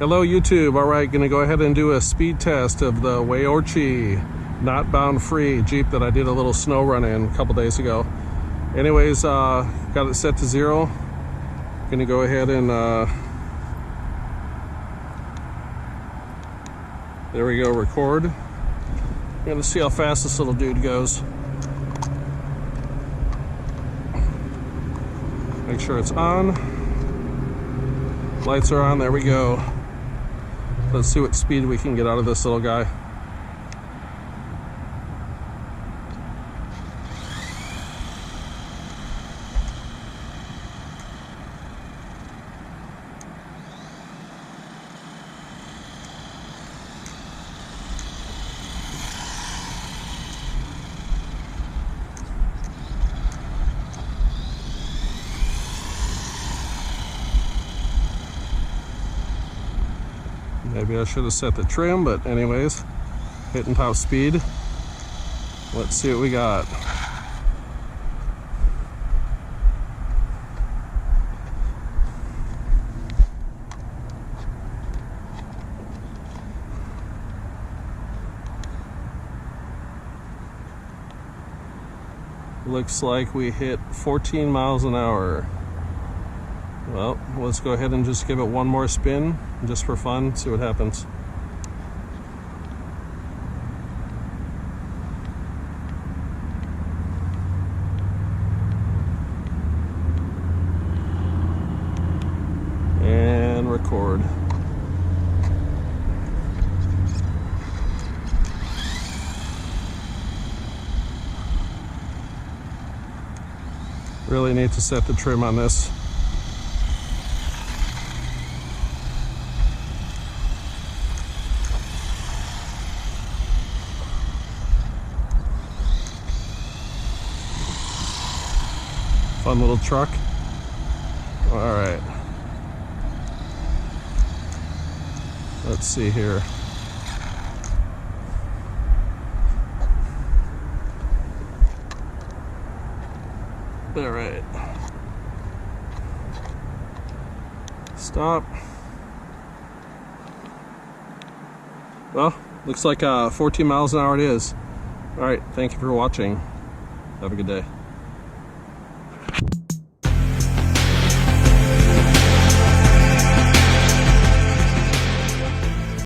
Hello YouTube. Alright, gonna go ahead and do a speed test of the Wiaorchi not bound free Jeep that I did a little snow run in a couple days ago. Anyways, got it set to 0. Gonna go ahead and there we go, record. Gonna see how fast this little dude goes. Make sure it's on. Lights are on, there we go. Let's see what speed we can get out of this little guy. Maybe I should have set the trim, but anyways, hitting top speed. Let's see what we got. Looks like we hit 14 miles an hour. Well, let's go ahead and just give it one more spin, just for fun, see what happens. And record. Really need to set the trim on this. Fun little truck. All right. Let's see here. All right. Stop. Well, looks like 14 miles an hour it is. All right. Thank you for watching. Have a good day.